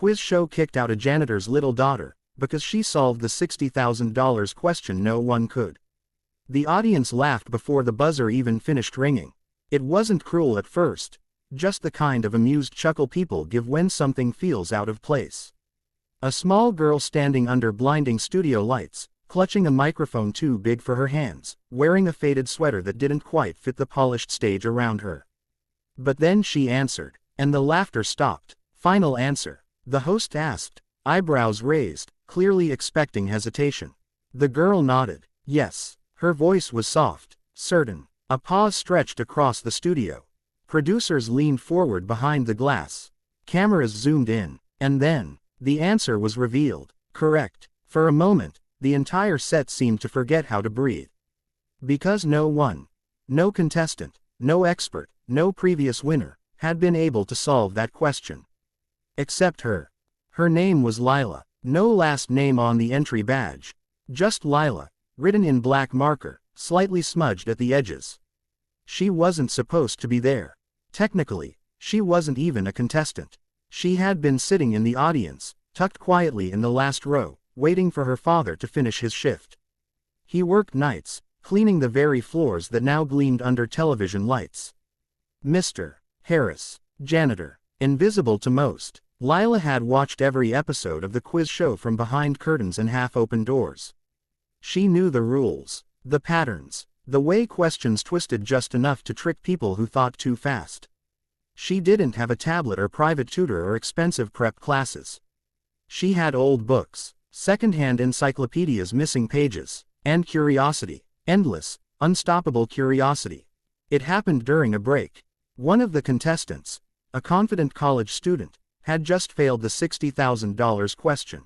quiz show kicked out a janitor's little daughter, because she solved the $60,000 question no one could. The audience laughed before the buzzer even finished ringing. It wasn't cruel at first, just the kind of amused chuckle people give when something feels out of place. A small girl standing under blinding studio lights, clutching a microphone too big for her hands, wearing a faded sweater that didn't quite fit the polished stage around her. But then she answered, and the laughter stopped. Final answer? The host asked, eyebrows raised, clearly expecting hesitation. The girl nodded. Yes. Her voice was soft, certain. A pause stretched across the studio. Producers leaned forward behind the glass. Cameras zoomed in. And then, the answer was revealed. Correct. For a moment, the entire set seemed to forget how to breathe. Because no one, no contestant, no expert, no previous winner, had been able to solve that question. Except her. Her name was Lila. No last name on the entry badge. Just Lila, written in black marker, slightly smudged at the edges. She wasn't supposed to be there. Technically, she wasn't even a contestant. She had been sitting in the audience, tucked quietly in the last row, waiting for her father to finish his shift. He worked nights, cleaning the very floors that now gleamed under television lights. Mr. Harris, janitor, invisible to most, Lila had watched every episode of the quiz show from behind curtains and half-open doors. She knew the rules, the patterns, the way questions twisted just enough to trick people who thought too fast. She didn't have a tablet or private tutor or expensive prep classes. She had old books, second-hand encyclopedias missing pages, and curiosity, endless, unstoppable curiosity. It happened during a break. One of the contestants, a confident college student, had just failed the $60,000 question.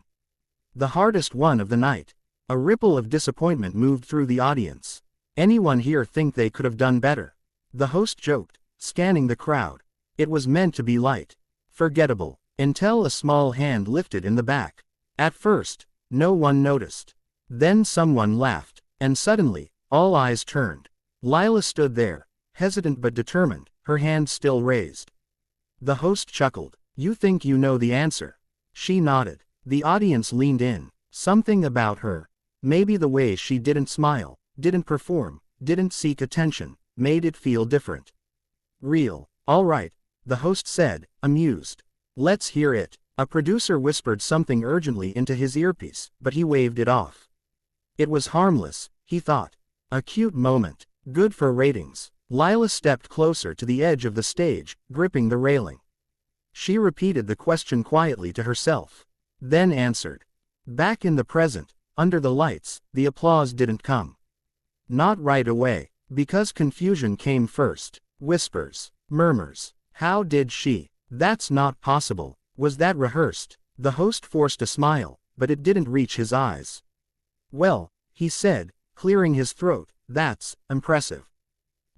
The hardest one of the night. A ripple of disappointment moved through the audience. Anyone here think they could have done better? The host joked, scanning the crowd. It was meant to be light, forgettable, until a small hand lifted in the back. At first, no one noticed. Then someone laughed, and suddenly, all eyes turned. Lila stood there, hesitant but determined, her hand still raised. The host chuckled. You think you know the answer? She nodded. The audience leaned in. Something about her, maybe the way she didn't smile, didn't perform, didn't seek attention, made it feel different. Real. All right, the host said, amused. Let's hear it. A producer whispered something urgently into his earpiece, but he waved it off. It was harmless, he thought. A cute moment. Good for ratings. Lila stepped closer to the edge of the stage, gripping the railing. She repeated the question quietly to herself. Then answered. Back in the present, under the lights, the applause didn't come. Not right away, because confusion came first. Whispers, murmurs. How did she? That's not possible. Was that rehearsed? The host forced a smile, but it didn't reach his eyes. Well, he said, clearing his throat, that's impressive.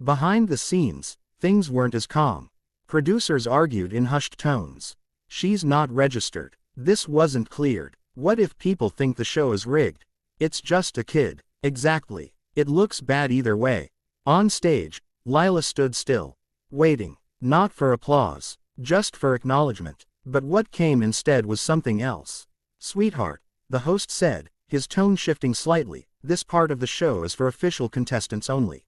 Behind the scenes, things weren't as calm. Producers argued in hushed tones. She's not registered. This wasn't cleared. What if people think the show is rigged? It's just a kid. Exactly. It looks bad either way. On stage, Lila stood still, waiting, not for applause, just for acknowledgement. But what came instead was something else. Sweetheart, the host said, his tone shifting slightly, this part of the show is for official contestants only.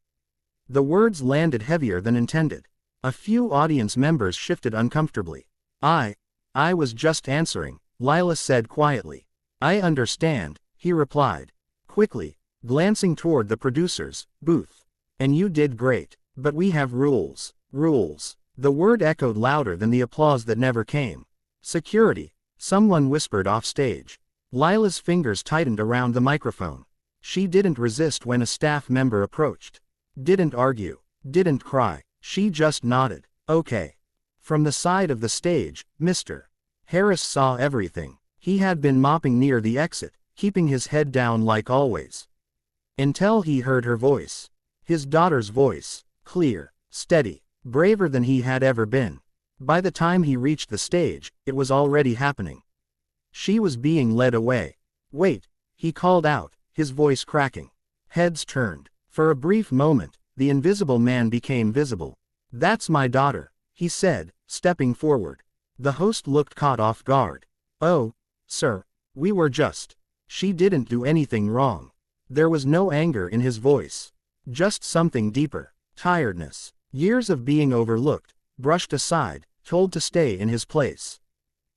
The words landed heavier than intended. A few audience members shifted uncomfortably. I was just answering, Lila said quietly. I understand, he replied. Quickly, glancing toward the producer's booth. And you did great. But we have rules. Rules. The word echoed louder than the applause that never came. Security, someone whispered off stage. Lila's fingers tightened around the microphone. She didn't resist when a staff member approached. Didn't argue. Didn't cry. She just nodded. Okay. From the side of the stage, Mr. Harris saw everything. He had been mopping near the exit, keeping his head down like always. Until he heard her voice. His daughter's voice. Clear, steady, braver than he had ever been. By the time he reached the stage, it was already happening. She was being led away. Wait, he called out, his voice cracking. Heads turned. For a brief moment, the invisible man became visible. That's my daughter, he said, stepping forward. The host looked caught off guard. "Oh, sir, we were just. She didn't do anything wrong." There was no anger in his voice. Just something deeper. Tiredness. Years of being overlooked, brushed aside, told to stay in his place.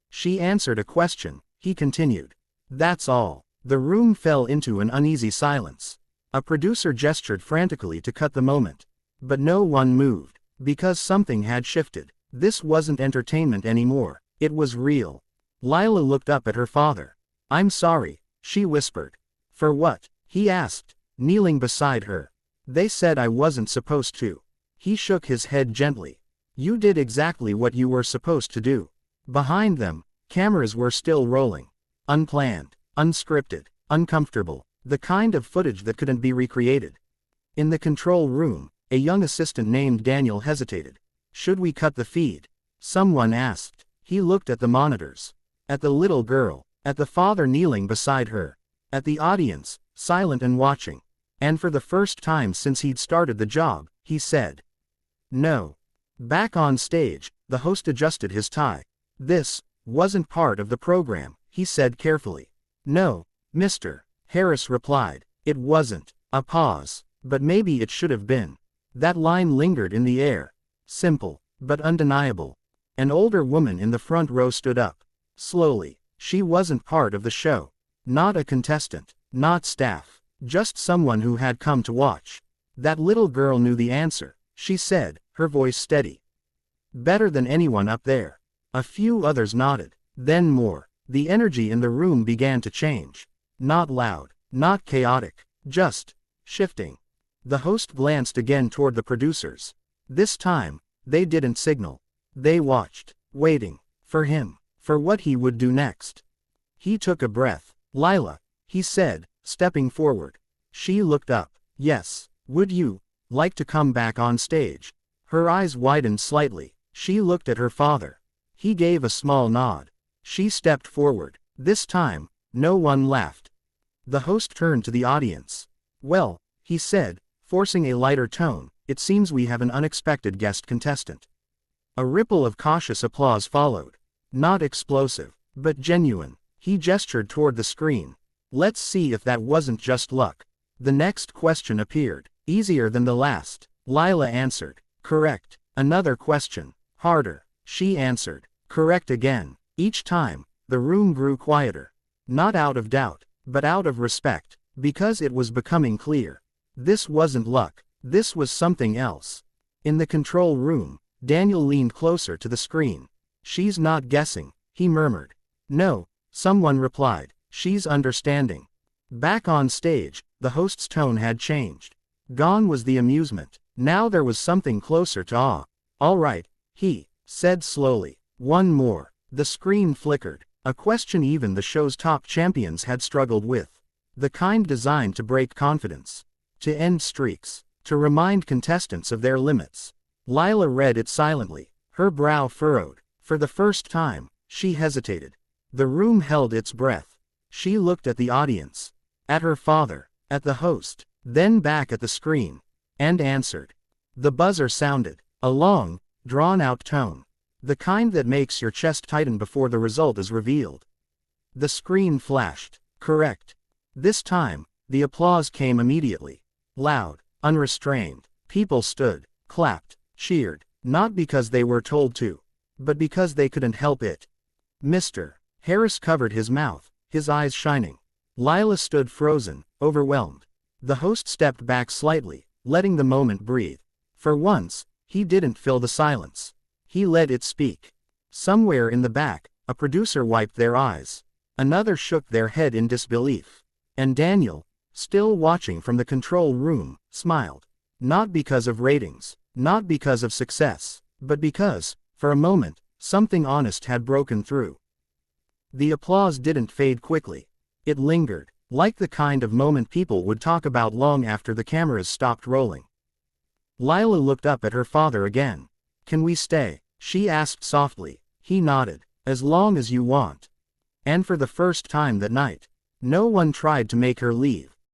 "She answered a question," he continued. "That's all." The room fell into an uneasy silence. A producer gestured frantically to cut the moment. But no one moved, because something had shifted. This wasn't entertainment anymore. It was real. Lila looked up at her father. "I'm sorry," she whispered. "For what?" he asked, kneeling beside her. "They said I wasn't supposed to." He shook his head gently. "You did exactly what you were supposed to do." Behind them, cameras were still rolling. Unplanned, unscripted, uncomfortable, the kind of footage that couldn't be recreated. In the control room, a young assistant named Daniel hesitated. "Should we cut the feed?" someone asked. He looked at the monitors. At the little girl. At the father kneeling beside her. At the audience, silent and watching. And for the first time since he'd started the job, he said, "No." Back on stage, the host adjusted his tie. "This wasn't part of the program," he said carefully. "No, Mr. Harris replied. "It wasn't." A pause. "But maybe it should have been." That line lingered in the air. Simple, but undeniable. An older woman in the front row stood up. Slowly. She wasn't part of the show. Not a contestant. Not staff. Just someone who had come to watch. "That little girl knew the answer," she said, her voice steady. "Better than anyone up there." A few others nodded. Then more. The energy in the room began to change. Not loud. Not chaotic. Just shifting. The host glanced again toward the producers. This time, they didn't signal. They watched, waiting, for him, for what he would do next. He took a breath. "Lila," he said, stepping forward. She looked up. "Yes. Would you like to come back on stage?" Her eyes widened slightly. She looked at her father. He gave a small nod. She stepped forward. This time, no one laughed. The host turned to the audience. "Well," he said, forcing a lighter tone, "it seems we have an unexpected guest contestant." A ripple of cautious applause followed. Not explosive, but genuine. He gestured toward the screen. "Let's see if that wasn't just luck." The next question appeared. Easier than the last. Lila answered. "Correct." Another question. Harder. She answered. "Correct" again. Each time, the room grew quieter. Not out of doubt, but out of respect. Because it was becoming clear. This wasn't luck. This was something else. In the control room, Daniel leaned closer to the screen. "She's not guessing," he murmured. "No," someone replied. "She's understanding." Back on stage, the host's tone had changed. Gone was the amusement. Now there was something closer to awe. "All right," he said slowly. "One more." The screen flickered. A question even the show's top champions had struggled with. The kind designed to break confidence. To end streaks. To remind contestants of their limits. Lila read it silently, her brow furrowed. For the first time, she hesitated. The room held its breath. She looked at the audience. At her father. At the host. Then back at the screen. And answered. The buzzer sounded. A long, drawn-out tone. The kind that makes your chest tighten before the result is revealed. The screen flashed. Correct. This time, the applause came immediately. Loud, unrestrained. People stood, clapped, cheered, not because they were told to, but because they couldn't help it. Mr. Harris covered his mouth, his eyes shining. Lila stood frozen, overwhelmed. The host stepped back slightly, letting the moment breathe. For once, he didn't fill the silence. He let it speak. Somewhere in the back, a producer wiped their eyes. Another shook their head in disbelief. And Daniel, still watching from the control room, smiled. Not because of ratings, not because of success, but because, for a moment, something honest had broken through. The applause didn't fade quickly. It lingered, like the kind of moment people would talk about long after the cameras stopped rolling. Lila looked up at her father again. "Can we stay?" she asked softly. He nodded. "As long as you want." And for the first time that night, no one tried to make her leave.